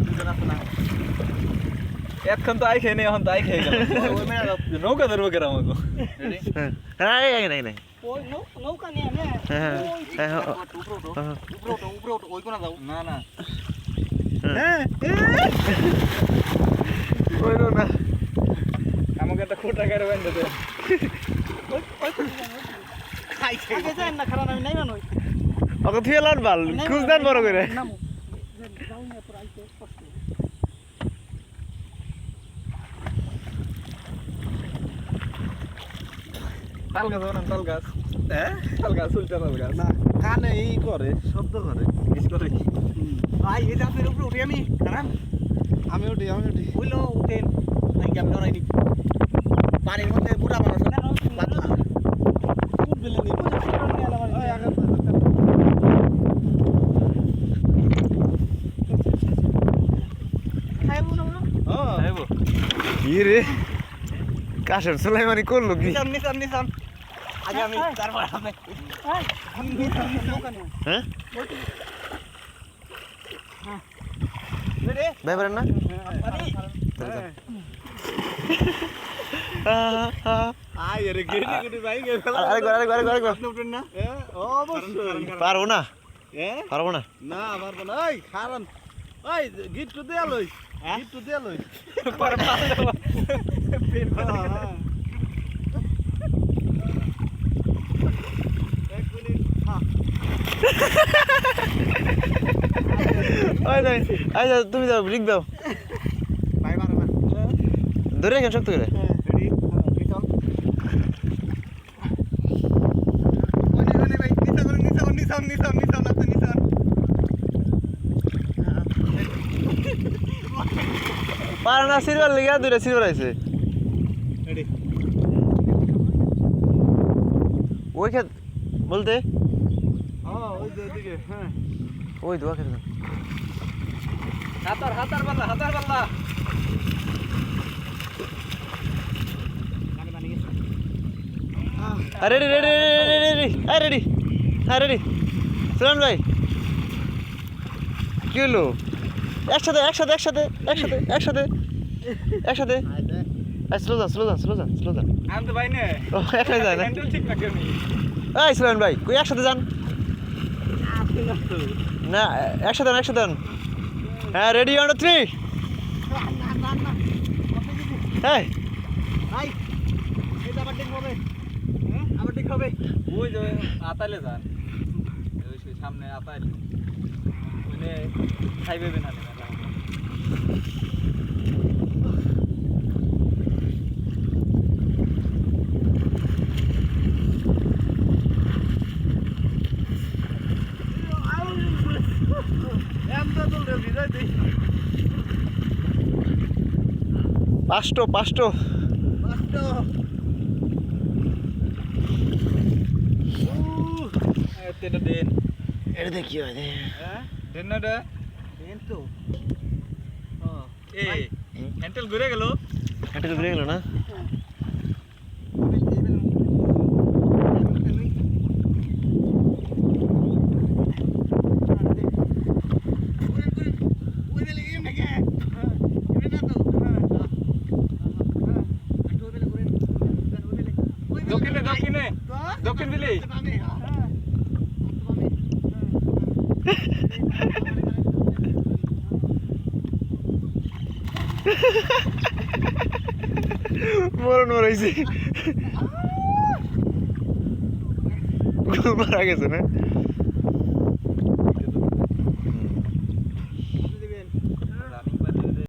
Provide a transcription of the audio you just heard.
দুজন আছে না এখন তো আই খেয়ে নেই এখন তো আই খেয়ে গেল নৌকা ধরবো কেরাম আমাকে নাই ওই নৌকা নিয়ে নে উপরে ওই কোনা যাও না না ওই না আমাকে একটা খোটা করে বেঁধে দে আগে যাই না খারাপ আমি নাই নই ওকে থিয়েলান বাল খুঁজ দেন বড় করে নামো যাও না পর আইতে কষ্ট তাল গাছ বানান তাল গাছ তাল গাছ উল্টা তাল গাছ না কানে এই করে শব্দ করে মিস করে কি ভাই এই যে আপনার উপরে উঠে আমি খারাপ আমি উঠি হইলো উঠেন নাই কি আমি ডরাইনি পানির মধ্যে বুড়া মানুষ না পাতলা উঠবে নি বুঝে ছোট নিয়ে আলাম ওই আগে খাইবো না আইবো কি রে কাশেম সুলাইমানি করলো কি নিসাম আগে আমি তারপর আমি নিসাম নৌকা নিয়ে হ্যাঁ রে ভাই পারেন না পানি আই রে গেটি ভাই আরেকবার উঠেন না অবশ্যই পারবো না পারবো না না পারবো না ওই খারান ওই গিফট দেয়া লই গিফট দেয়া লই পরে পাল দেবো পেন এক মিনিট ওই নাই আচ্ছা তুমি যাও ব্রিক দাও ভাই মারো না ধরে রাখেন শক্ত করে রেডি নিসাম ওনে ভাই নিসাম আপনি নিসাম পারে না সিলভার লিগা দুইটা সিলভার আইছে রেডি ওই খেত বলতে ওই যে দিকে হ্যাঁ ওই দোয়া খেতে হাতার Balla ready ready ready ready হ্যাঁ রেডি সুলান ভাই কি হলো একসাথে স্লো যান আমি তো ভাই নে ও একসাথে যায় না হ্যান্ডেল ঠিক না কেউ নেই এই সুলান ভাই কই একসাথে যান না একসাথে যান হ্যাঁ রেডি অন 3 এই ভাই এই আবার ঠিক হবে আবার ঠিক হবে ওই যে আতালে যান ওই সেই সামনে আতালে ওইনে খাইবে না এমটা তো ভিড়াই দেই পাঁচটো পাঁচটা তেটা দেন এটা দেখি হয় রে হ্যাঁ দেন না রে দেন তো এই হ্যান্ডেল ঘুরে গেল এটা ঘুরে গেল না দক্ষিণ দিলি মরণ মরাইছে মারা গেছে না